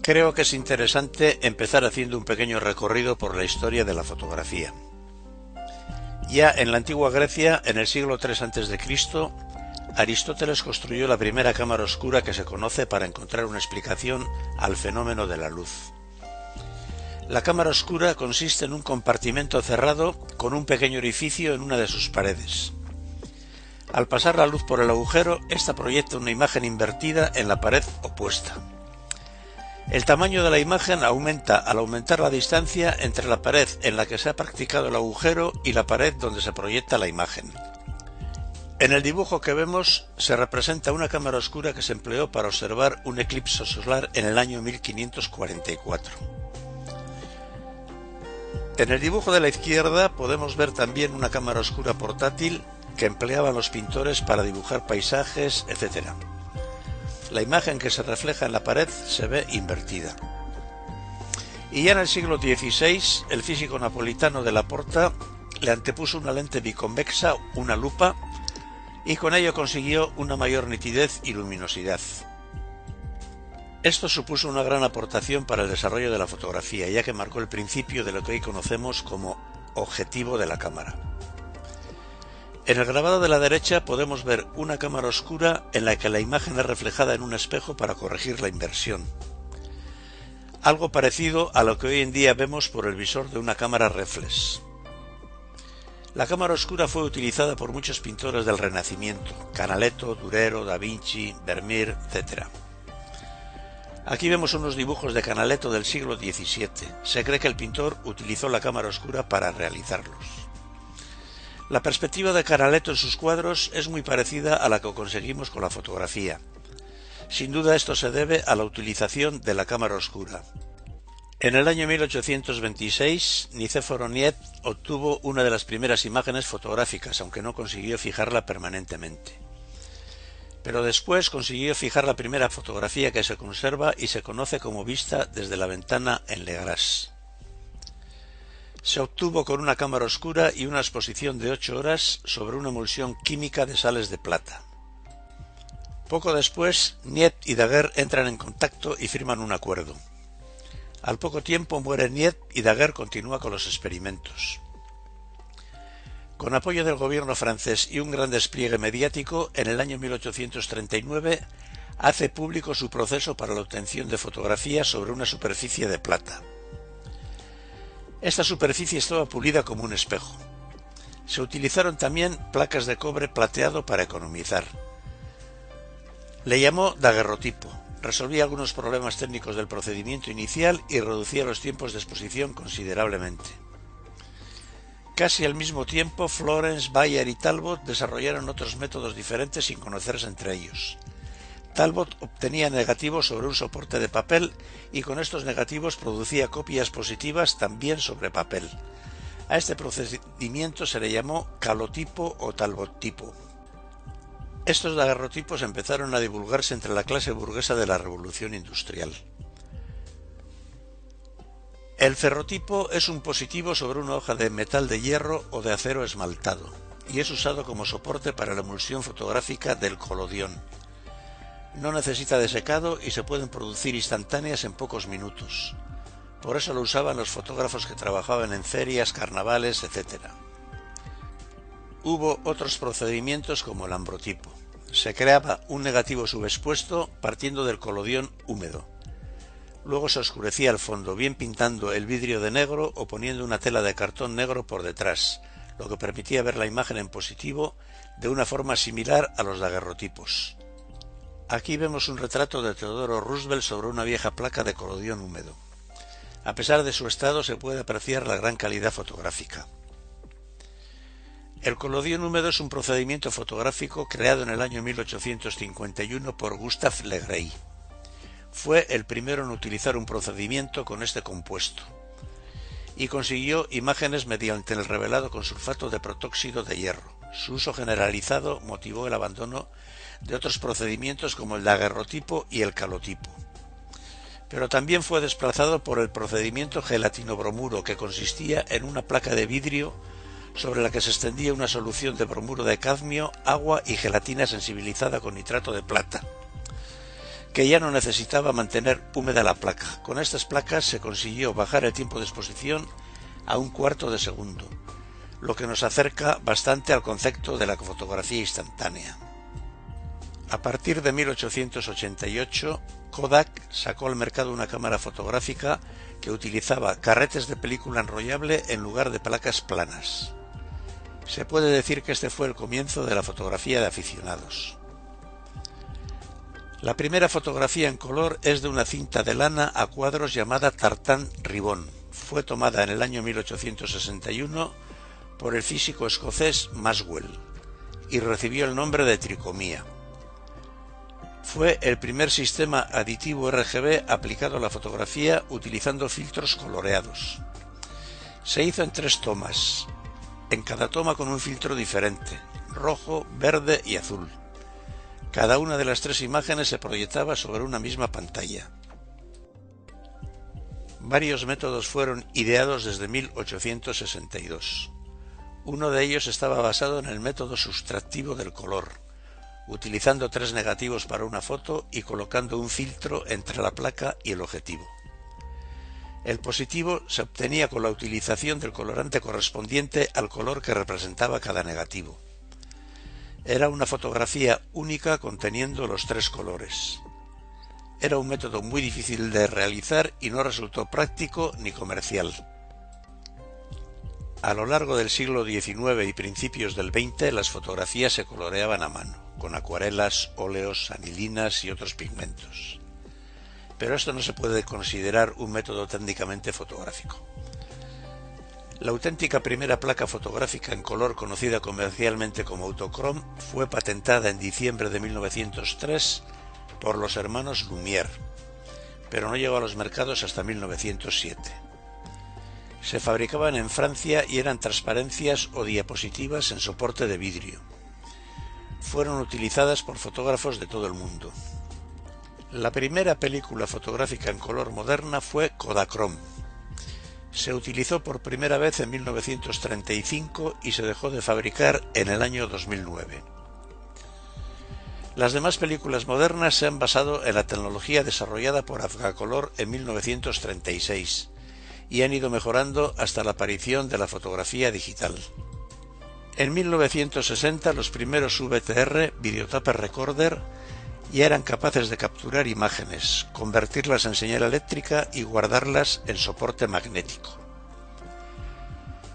Creo que es interesante empezar haciendo un pequeño recorrido por la historia de la fotografía. Ya en la antigua Grecia, en el siglo III a.C., Aristóteles construyó la primera cámara oscura que se conoce para encontrar una explicación al fenómeno de la luz. La cámara oscura consiste en un compartimento cerrado con un pequeño orificio en una de sus paredes. Al pasar la luz por el agujero, esta proyecta una imagen invertida en la pared opuesta. El tamaño de la imagen aumenta al aumentar la distancia entre la pared en la que se ha practicado el agujero y la pared donde se proyecta la imagen. En el dibujo que vemos se representa una cámara oscura que se empleó para observar un eclipse solar en el año 1544. En el dibujo de la izquierda podemos ver también una cámara oscura portátil que empleaban los pintores para dibujar paisajes, etc. La imagen que se refleja en la pared se ve invertida. Y ya en el siglo XVI, el físico napolitano Della Porta le antepuso una lente biconvexa, una lupa, y con ello consiguió una mayor nitidez y luminosidad. Esto supuso una gran aportación para el desarrollo de la fotografía, ya que marcó el principio de lo que hoy conocemos como objetivo de la cámara. En el grabado de la derecha podemos ver una cámara oscura en la que la imagen es reflejada en un espejo para corregir la inversión. Algo parecido a lo que hoy en día vemos por el visor de una cámara reflex. La cámara oscura fue utilizada por muchos pintores del Renacimiento: Canaletto, Durero, Da Vinci, Vermeer, etc. Aquí vemos unos dibujos de Canaletto del siglo XVII. Se cree que el pintor utilizó la cámara oscura para realizarlos. La perspectiva de Canaletto en sus cuadros es muy parecida a la que conseguimos con la fotografía. Sin duda esto se debe a la utilización de la cámara oscura. En el año 1826, Nicéforo Niet obtuvo una de las primeras imágenes fotográficas, aunque no consiguió fijarla permanentemente. Pero después consiguió fijar la primera fotografía que se conserva y se conoce como vista desde la ventana en Legras. Se obtuvo con una cámara oscura y una exposición de 8 horas sobre una emulsión química de sales de plata. Poco después, Niet y Daguerre entran en contacto y firman un acuerdo. Al poco tiempo muere Niet y Daguerre continúa con los experimentos. Con apoyo del gobierno francés y un gran despliegue mediático, en el año 1839 hace público su proceso para la obtención de fotografías sobre una superficie de plata. Esta superficie estaba pulida como un espejo. Se utilizaron también placas de cobre plateado para economizar. Le llamó daguerrotipo. Resolvía algunos problemas técnicos del procedimiento inicial y reducía los tiempos de exposición considerablemente. Casi al mismo tiempo, Florence, Bayer y Talbot desarrollaron otros métodos diferentes sin conocerse entre ellos. Talbot obtenía negativos sobre un soporte de papel y con estos negativos producía copias positivas también sobre papel. A este procedimiento se le llamó calotipo o talbottipo. Estos daguerrotipos empezaron a divulgarse entre la clase burguesa de la Revolución Industrial. El ferrotipo es un positivo sobre una hoja de metal de hierro o de acero esmaltado y es usado como soporte para la emulsión fotográfica del colodión. No necesita de secado y se pueden producir instantáneas en pocos minutos. Por eso lo usaban los fotógrafos que trabajaban en ferias, carnavales, etc. Hubo otros procedimientos como el ambrotipo. Se creaba un negativo subexpuesto partiendo del colodión húmedo. Luego se oscurecía el fondo, bien pintando el vidrio de negro o poniendo una tela de cartón negro por detrás, lo que permitía ver la imagen en positivo de una forma similar a los daguerrotipos. Aquí vemos un retrato de Theodore Roosevelt sobre una vieja placa de colodión húmedo. A pesar de su estado se puede apreciar la gran calidad fotográfica. El colodión húmedo es un procedimiento fotográfico creado en el año 1851 por Gustave Le Gray. Fue el primero en utilizar un procedimiento con este compuesto y consiguió imágenes mediante el revelado con sulfato de protóxido de hierro. Su uso generalizado motivó el abandono de otros procedimientos como el daguerrotipo y el calotipo. Pero también fue desplazado por el procedimiento gelatino-bromuro, que consistía en una placa de vidrio sobre la que se extendía una solución de bromuro de cadmio, agua y gelatina sensibilizada con nitrato de plata, que ya no necesitaba mantener húmeda la placa. Con estas placas se consiguió bajar el tiempo de exposición a 1/4 de segundo, lo que nos acerca bastante al concepto de la fotografía instantánea. A partir de 1888, Kodak sacó al mercado una cámara fotográfica que utilizaba carretes de película enrollable en lugar de placas planas. Se puede decir que este fue el comienzo de la fotografía de aficionados. La primera fotografía en color es de una cinta de lana a cuadros llamada Tartan Ribbon. Fue tomada en el año 1861 por el físico escocés Maxwell y recibió el nombre de tricomía. Fue el primer sistema aditivo RGB aplicado a la fotografía utilizando filtros coloreados. Se hizo en 3 tomas, en cada toma con un filtro diferente, rojo, verde y azul. Cada una de las 3 imágenes se proyectaba sobre una misma pantalla. Varios métodos fueron ideados desde 1862. Uno de ellos estaba basado en el método sustractivo del color, utilizando 3 negativos para una foto y colocando un filtro entre la placa y el objetivo. El positivo se obtenía con la utilización del colorante correspondiente al color que representaba cada negativo. Era una fotografía única conteniendo los 3 colores. Era un método muy difícil de realizar y no resultó práctico ni comercial. A lo largo del siglo XIX y principios del XX, las fotografías se coloreaban a mano, con acuarelas, óleos, anilinas y otros pigmentos. Pero esto no se puede considerar un método técnicamente fotográfico. La auténtica primera placa fotográfica en color, conocida comercialmente como Autochrome, fue patentada en diciembre de 1903 por los hermanos Lumière, pero no llegó a los mercados hasta 1907. Se fabricaban en Francia y eran transparencias o diapositivas en soporte de vidrio. Fueron utilizadas por fotógrafos de todo el mundo. La primera película fotográfica en color moderna fue Kodachrome. Se utilizó por primera vez en 1935 y se dejó de fabricar en el año 2009. Las demás películas modernas se han basado en la tecnología desarrollada por Agfacolor en 1936 y han ido mejorando hasta la aparición de la fotografía digital. En 1960 los primeros VTR, Videotape Recorder, ya eran capaces de capturar imágenes, convertirlas en señal eléctrica y guardarlas en soporte magnético.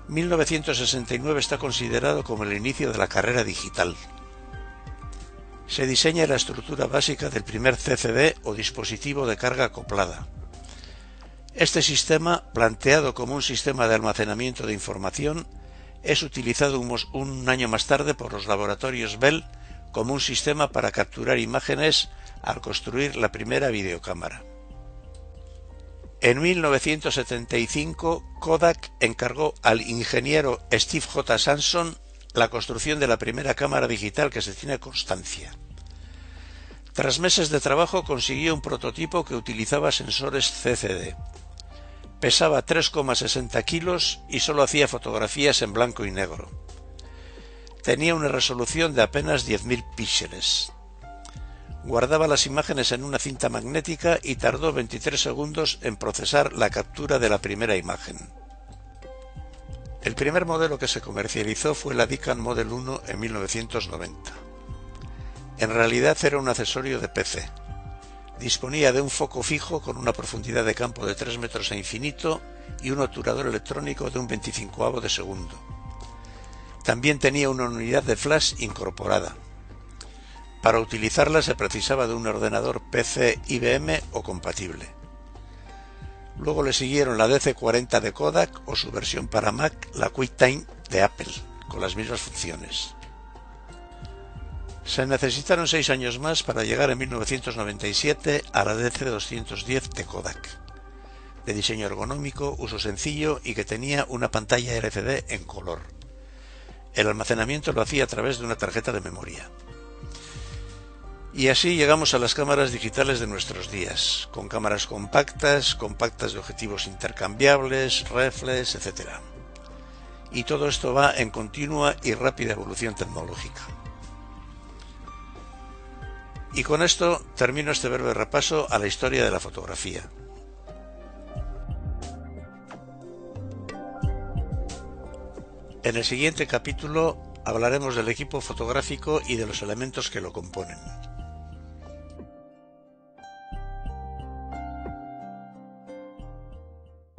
1969 está considerado como el inicio de la carrera digital. Se diseña la estructura básica del primer CCD o dispositivo de carga acoplada. Este sistema, planteado como un sistema de almacenamiento de información, es utilizado un año más tarde por los laboratorios Bell como un sistema para capturar imágenes al construir la primera videocámara. En 1975, Kodak encargó al ingeniero Steve J. Sanson la construcción de la primera cámara digital que se tiene constancia. Tras meses de trabajo consiguió un prototipo que utilizaba sensores CCD. Pesaba 3,60 kilos y solo hacía fotografías en blanco y negro. Tenía una resolución de apenas 10.000 píxeles. Guardaba las imágenes en una cinta magnética y tardó 23 segundos en procesar la captura de la primera imagen. El primer modelo que se comercializó fue la Nikon Model 1 en 1990. En realidad era un accesorio de PC. Disponía de un foco fijo con una profundidad de campo de 3 metros a infinito y un obturador electrónico de un 25avo de segundo. También tenía una unidad de flash incorporada. Para utilizarla se precisaba de un ordenador PC IBM o compatible. Luego le siguieron la DC-40 de Kodak o su versión para Mac, la QuickTime de Apple, con las mismas funciones. Se necesitaron 6 años más para llegar en 1997 a la DC-210 de Kodak, de diseño ergonómico, uso sencillo y que tenía una pantalla LCD en color. El almacenamiento lo hacía a través de una tarjeta de memoria. Y así llegamos a las cámaras digitales de nuestros días, con cámaras compactas de objetivos intercambiables, reflex, etc. Y todo esto va en continua y rápida evolución tecnológica. Y con esto termino este breve repaso a la historia de la fotografía. En el siguiente capítulo hablaremos del equipo fotográfico y de los elementos que lo componen.